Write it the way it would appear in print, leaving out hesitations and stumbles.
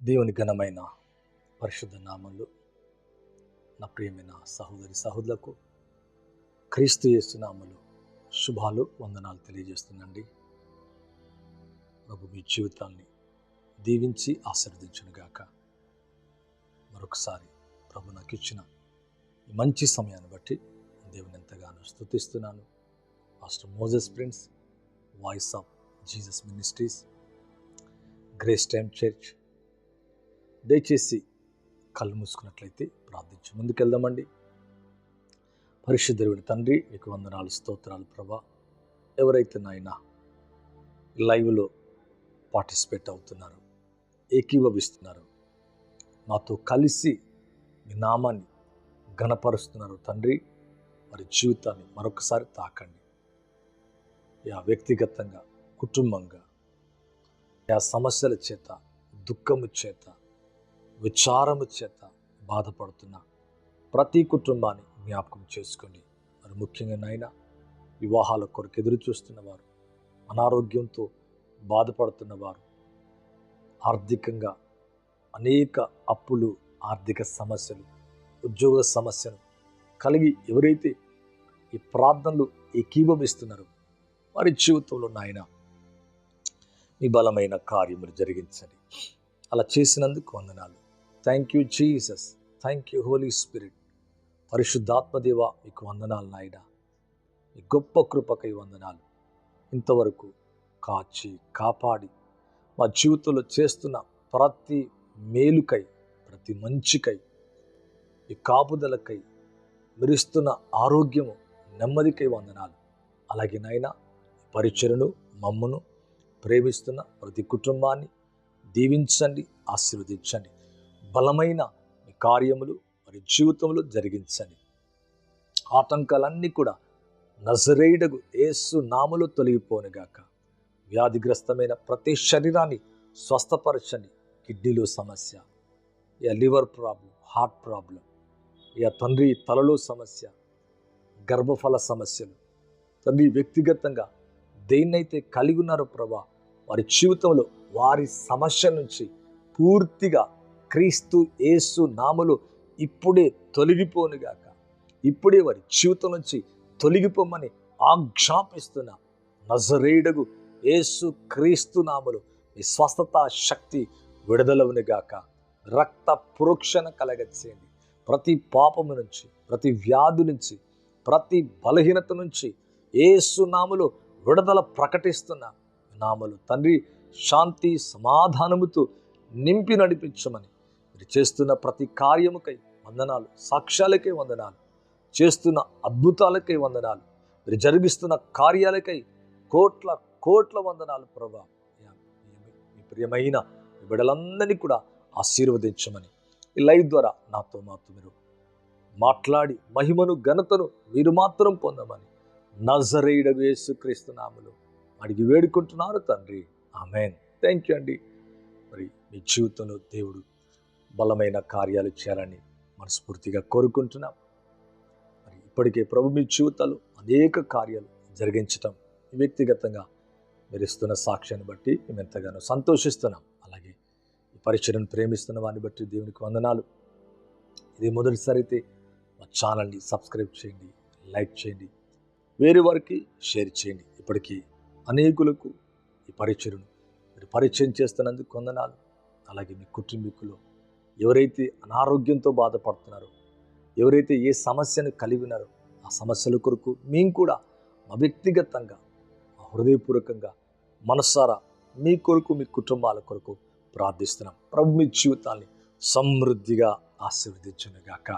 దేవుని ఘనమైన పరిశుద్ధ నామంలో నా ప్రియమైన సహోదరి సహోదరులకు క్రీస్తు యేసు నామములో శుభాలు వందనాలు తెలియజేస్తుందండి. ప్రభు మీ జీవితాన్ని దీవించి ఆశీర్వదించునుగాక. మరొకసారి ప్రభు నాకు ఇచ్చిన ఈ మంచి సమయాన్ని బట్టి దేవుని ఎంతగానో స్తుతిస్తున్నాను. Pastor Moses Prince, voice of Jesus ministries, grace time church. దయచేసి కళ్ళు మూసుకున్నట్లయితే ప్రార్థించి ముందుకెళ్దామండి. పరిశుద్ధుని తండ్రి, మీకు వందనాలు, స్తోత్రాలు ప్రభా. ఎవరైతే నాయన లైవ్లో పార్టిసిపేట్ అవుతున్నారు, ఏకీభవిస్తున్నారు, నాతో కలిసి మీ నామాన్ని ఘనపరుస్తున్నారు తండ్రి, వారి జీవితాన్ని మరొకసారి తాకండి. వ్యక్తిగతంగా, కుటుంబంగా, సమస్యల చేత, దుఃఖము చేత, విచారము చేత బాధపడుతున్న ప్రతి కుటుంబాన్ని జ్ఞాపకం చేసుకోండి. మరి ముఖ్యంగా నాయన వివాహాల కొరకు ఎదురు చూస్తున్నవారు, అనారోగ్యంతో బాధపడుతున్నవారు, ఆర్థికంగా అనేక అప్పులు, ఆర్థిక సమస్యలు, ఉద్యోగ సమస్యలు కలిగి ఎవరైతే ఈ ప్రార్థనలు ఏకీభవిస్తున్నారో వారి జీవితంలో నాయన మీ బలమైన కార్యములు జరిగించండి. అలా చేసినందుకు వందనాలు. Thank you Jesus, thank you Holy Spirit. పరిశుద్ధాత్మదేవ, మీకు వందనాలు నాయన. మీ గొప్ప కృపకై వందనాలు. ఇంతవరకు కాచి కాపాడి మా జీవితంలో చేస్తున్న ప్రతి మేలుకై, ప్రతి మంచికై, ఈ కాపుదలకై, మెరుస్తున్న ఆరోగ్యము, నెమ్మదికై వందనాలు. అలాగే నాయన పరిచయను మమ్మను ప్రేమిస్తున్న ప్రతి కుటుంబాన్ని దీవించండి, ఆశీర్వదించండి. బలమైన మీ కార్యములు మరి జీవితంలో జరిగించండి. ఆటంకాలన్నీ కూడా నజరేయుడగు యేసు నామములో తొలగిపోనుగాక. వ్యాధిగ్రస్తమైన ప్రతి శరీరాన్ని స్వస్థపరచండి. కిడ్నీలో సమస్య, లివర్ ప్రాబ్లం, హార్ట్ ప్రాబ్లం, తండ్రి తలలో సమస్య, గర్భఫల సమస్యలు, తండ్రి వ్యక్తిగతంగా దేన్నైతే కలిగి ఉన్నారో ప్రభా, వారి జీవితంలో వారి సమస్య నుంచి పూర్తిగా క్రీస్తు యేసు నామములో ఇప్పుడే తొలగిపోనుగాక. ఇప్పుడే వారి జీవితం నుంచి తొలగిపోమని ఆజ్ఞాపిస్తున్న నజరేయుడగు యేసు క్రీస్తు నామములో మీ స్వస్థత శక్తి విడుదలవునుగాక. రక్త ప్రోక్షణ కలగచేయండి. ప్రతి పాపము నుంచి, ప్రతి వ్యాధి నుంచి, ప్రతి బలహీనత నుంచి యేసు నామములో విడుదల ప్రకటిస్తున్న నామములో తండ్రి శాంతి సమాధానముతో నింపి నడిపించమని మీరు చేస్తున్న ప్రతి కార్యముకై వందనాలు, సాక్ష్యాలకై వందనాలు, చేస్తున్న అద్భుతాలకై వందనాలు, మీరు జరిగిస్తున్న కార్యాలకై కోట్ల కోట్ల వందనాలు ప్రభా. మీ ప్రియమైన బిడ్డలందరినీ కూడా ఆశీర్వదించమని ఈ లైవ్ ద్వారా నాతో మీరు మాట్లాడి మహిమను ఘనతను మీరు మాత్రం పొందమని నజరేయుడగు యేసుక్రీస్తు నామములో అడిగి వేడుకుంటున్నారు తండ్రి, ఆమేన్. థ్యాంక్ యూ అండి. మరి మీ జీవితంలో దేవుడు బలమైన కార్యాలు చేయాలని మనస్ఫూర్తిగా కోరుకుంటున్నాం. మరి ఇప్పటికే ప్రభు మీ జీవితాలు అనేక కార్యాలు జరిగించటం వ్యక్తిగతంగా మీరు ఇస్తున్న సాక్ష్యాన్ని బట్టి మేము ఎంతగానో సంతోషిస్తున్నాం. అలాగే ఈ పరిచయను ప్రేమిస్తున్న వారిని బట్టి దేవునికి వందనాలు. ఇది మొదటిసారి అయితే మా ఛానల్ని సబ్స్క్రైబ్ చేయండి, లైక్ చేయండి, వేరే వారికి షేర్ చేయండి. ఇప్పటికీ అనేకులకు ఈ పరిచయను మీరు పరిచయం చేస్తున్నందుకు వందనాలు. అలాగే మీ కుటుంబీకులు ఎవరైతే అనారోగ్యంతో బాధపడుతున్నారో, ఎవరైతే ఏ సమస్యను కలిగి ఉన్నారో ఆ సమస్యల కొరకు మేము కూడా మా వ్యక్తిగతంగా, మా హృదయపూర్వకంగా, మనసారా మీ కొరకు, మీ కుటుంబాల కొరకు ప్రార్థిస్తున్నాం. ప్రభు మీ జీవితాన్ని సమృద్ధిగా ఆశీర్వదించునుగాక.